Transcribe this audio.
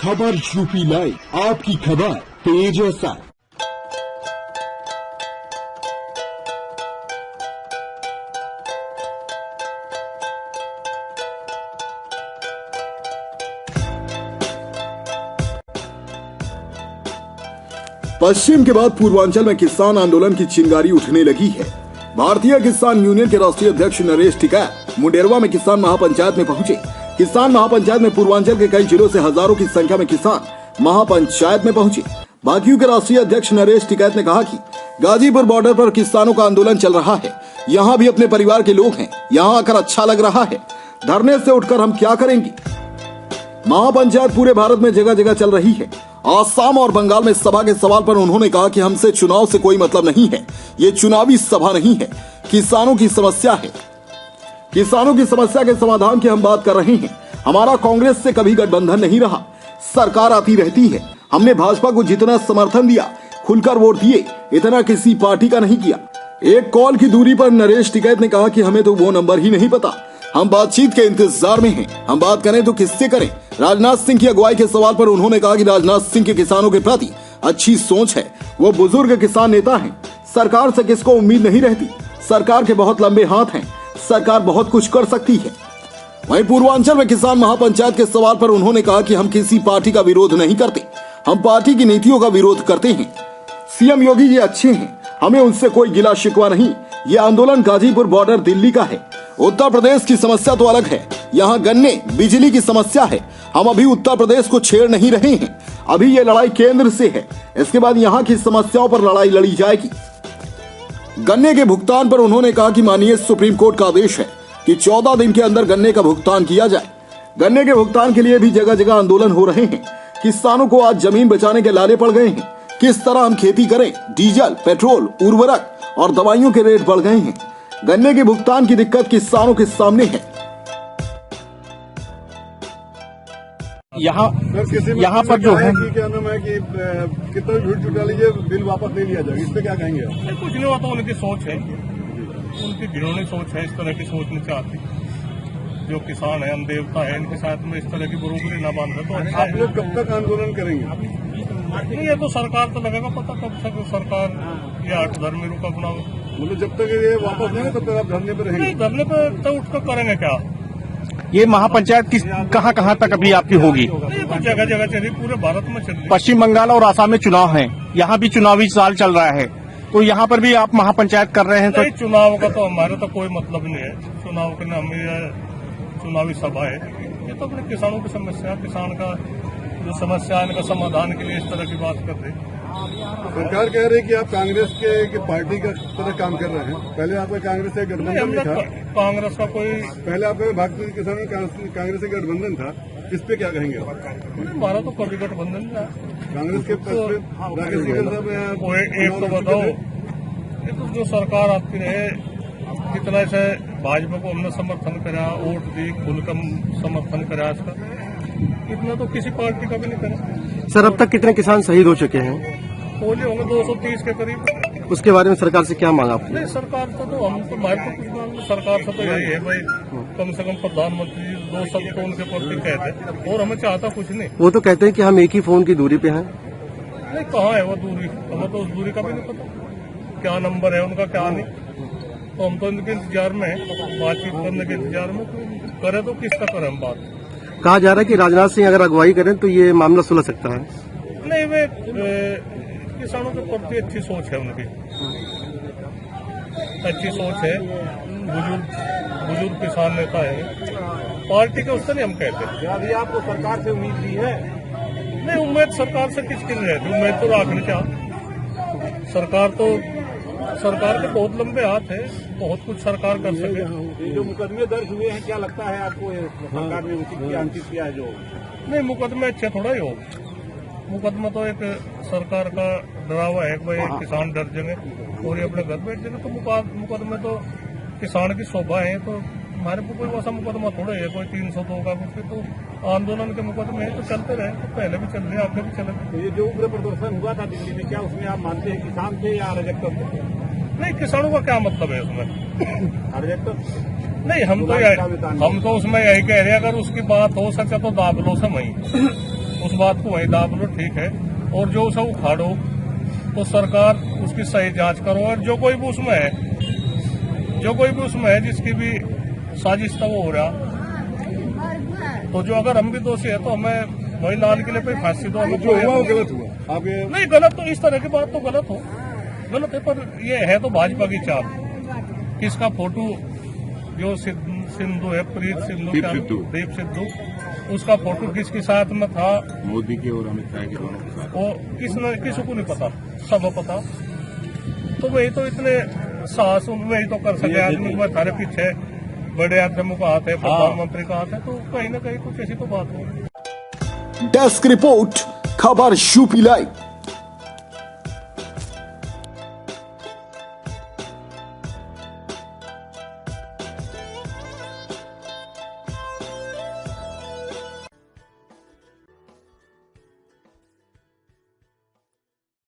खबर UP live, आपकी खबर तेज असर। पश्चिम के बाद पूर्वांचल में किसान आंदोलन की चिंगारी उठने लगी है। भारतीय किसान यूनियन के राष्ट्रीय अध्यक्ष नरेश टिकैत मुंडेरवा में किसान महापंचायत में पहुंचे। किसान महापंचायत में पूर्वांचल के कई जिलों से हजारों की संख्या में किसान महापंचायत में पहुंचे। बाकियों के राष्ट्रीय अध्यक्ष नरेश टिकैत ने कहा कि गाजीपुर बॉर्डर पर किसानों का आंदोलन चल रहा है, यहाँ भी अपने परिवार के लोग हैं, यहाँ आकर अच्छा लग रहा है, धरने से उठकर हम क्या करेंगे। महापंचायत पूरे भारत में जगह जगह चल रही है। आसाम और बंगाल में सभा के सवाल पर उन्होंने कहा कि हमसे चुनाव से कोई मतलब नहीं है, ये चुनावी सभा नहीं है, किसानों की समस्या है। किसानों की समस्या के समाधान की हम बात कर रहे हैं। हमारा कांग्रेस से कभी गठबंधन नहीं रहा, सरकार आती रहती है। हमने भाजपा को जितना समर्थन दिया, खुलकर वोट दिए, इतना किसी पार्टी का नहीं किया। एक कॉल की दूरी पर नरेश टिकैत ने कहा कि हमें तो वो नंबर ही नहीं पता, हम बातचीत के इंतजार में हैं। हम बात करें तो किससे करें। राजनाथ सिंह की अगुवाई के सवाल पर उन्होंने कहा कि राजनाथ सिंह के किसानों के प्रति अच्छी सोच है, वो बुजुर्ग किसान नेता हैं। सरकार से किसको उम्मीद नहीं रहती, सरकार के बहुत लंबे हाथ हैं, सरकार बहुत कुछ कर सकती है। वहीं पूर्वांचल में किसान महापंचायत के सवाल पर उन्होंने कहा कि हम किसी पार्टी का विरोध नहीं करते, हम पार्टी की नीतियों का विरोध करते हैं। सीएम योगी जी अच्छे हैं, हमें उनसे कोई गिला शिकवा नहीं। ये आंदोलन गाजीपुर बॉर्डर दिल्ली का है। उत्तर प्रदेश की समस्या तो अलग है, यहाँ गन्ने बिजली की समस्या है। हम अभी उत्तर प्रदेश को छेड़ नहीं रहे हैं, अभी ये लड़ाई केंद्र से है। इसके बाद यहाँ की समस्याओं पर लड़ाई लड़ी जाएगी। गन्ने के भुगतान पर उन्होंने कहा कि माननीय सुप्रीम कोर्ट का आदेश है कि 14 दिन के अंदर गन्ने का भुगतान किया जाए। गन्ने के भुगतान के लिए भी जगह जगह आंदोलन हो रहे हैं। किसानों को आज जमीन बचाने के लाले पड़ गए हैं। किस तरह हम खेती करें, डीजल, पेट्रोल, उर्वरक और दवाइयों के रेट बढ़ गए हैं। गन्ने के भुगतान की दिक्कत किसानों के सामने है। यहाँ पर जो है कि क्या नाम है कि कितना झूठ जुटा लीजिए, बिल वापस नहीं लिया जाएगा, इस पे क्या कहेंगे आप? कुछ नहीं होता, उनकी सोच है, उनकी घिनौनी सोच है। इस तरह की सोच नहीं चाहती। जो किसान है, हम देवता है, इनके साथ में इस तरह की बरोबरी न बांधे तो अच्छा आप लोग कब तक आंदोलन करेंगे? नहीं, ये तो सरकार तो लगेगा पता कब तक सरकार ये आठ धर्मी रुका बनाओ। मतलब जब तक ये वापस नहीं तब तक आप धरने पर रहेंगे? नहीं, धरने पर तो उठ कर करेंगे क्या। ये महापंचायत किस कहाँ तक अभी आपकी होगी? ये तो जगह जगह चल रही, पूरे भारत में चल रही। पश्चिम बंगाल और आसाम में चुनाव है, यहाँ भी चुनावी साल चल रहा है, तो यहाँ पर भी आप महापंचायत कर रहे हैं तो चुनाव का तो हमारे तो कोई मतलब नहीं है। चुनाव के नाम में चुनावी सभा है, ये तो अपने किसानों की समस्या, किसान का जो समस्या है, इनका समाधान के लिए इस तरह की बात कर रहे हैं। सरकार कह रही है कि आप कांग्रेस के पार्टी का तरह काम कर रहे हैं। पहले आपका कांग्रेस से गठबंधन नहीं था। कांग्रेस का कोई, पहले आपका भारतीय किसान कांग्रेस से गठबंधन था, इस पे क्या कहेंगे? हमारा तो कभी गठबंधन नहीं था कांग्रेस के राकेश सिंह साहब कोई एक तो बताओ, ये तो जो सरकार आपकी रहे, कितना से भाजपा को हमने समर्थन करा, वोट दी, खुलकर समर्थन करा, इसका इतना तो किसी पार्टी का भी नहीं करा। सर, अब तक कितने किसान शहीद हो चुके हैं? होली होंगे 230 के करीब। उसके बारे में सरकार से क्या मांगा आपने? नहीं, सरकार से तो हम तो हमारे को कुछ मांग, सरकार से तो यही है भाई, कम से कम प्रधानमंत्री 2 शब्द तो उनके प्रति कहते, और हमें चाहता कुछ नहीं। वो तो कहते हैं कि हम एक ही फोन की दूरी पे हैं। नहीं, कहाँ है वो दूरी, हमें तो उस दूरी का भी नहीं पता, क्या नंबर है उनका, क्या नहीं। तो हम तो इनके इंतजार में है, बातचीत करने के इंतजार में। करे तो किसका करें हम बात। कहा जा रहा है कि राजनाथ सिंह अगर अगुवाई करें तो ये मामला सुलझ सकता है। नहीं, वे किसानों के प्रति अच्छी सोच है, उनकी अच्छी सोच है। बुजुर्ग किसान नेता है, पार्टी के उससे नहीं हम कहते। अभी आपको सरकार से उम्मीद भी है? नहीं, उम्मीद सरकार से किसकी नहीं रहती, उम्मीद तो रखनी चाहिए। सरकार के बहुत लंबे हाथ है, बहुत कुछ सरकार कर सके। जो मुकदमे दर्ज हुए हैं, क्या लगता है आपको सरकार ने उचित किया, अंकित किया है? जो नहीं, मुकदमे अच्छे थोड़ा ही हो। मुकदमा तो एक सरकार का डरावा है, भाई किसान डर जाएंगे और ये अपने घर बैठ जाएंगे। तो मुकदमे तो किसान की शोभा है, तो हमारे को कोई वैसा मुकदमा थोड़ा है कोई 302 का। तो आंदोलन के मुकदमे हैं तो चलते रहे, तो पहले भी चल रहे, आगे भी चले। तो ये जो उग्र प्रदर्शन हुआ था दिल्ली में, क्या उसमें आप मानते हैं किसान थे या अराजकता थे? नहीं, किसानों का क्या मतलब है उसमें? अराजकता नहीं, हम तो उसमें यही कह रहे हैं, अगर उसकी बात हो सके तो दाब लो से वहीं। उस बात को वहीं दाब लो, ठीक है। और जो सब उखाड़ो तो सरकार उसकी सही जांच करो, और जो कोई भी उसमें है जिसकी भी साजिश था वो हो रहा, तो जो अगर हम भी दोषी है तो हमें वही लाल किले पे फांसी दो। जो हुआ वो गलत हुआ। आप ये नहीं, गलत तो इस तरह की बात तो गलत है, पर ये है तो भाजपा की चाल। किसका फोटो जो सिंधु है, प्रीत सिंधु, दीप सिद्धू, उसका फोटो किसके साथ में था, मोदी के और अमित शाह के दोनों के साथ, वो किसी को नहीं पता, सब पता। तो वही तो इतने साहस वही तो कर सके आदमी में, थारे पीछे बड़े आदमी का हाथ है, प्रधानमंत्री का हाथ है, तो कहीं ना कहीं कुछ ऐसी तो बात हो। डेस्क रिपोर्ट, खबर यूपी लाइव।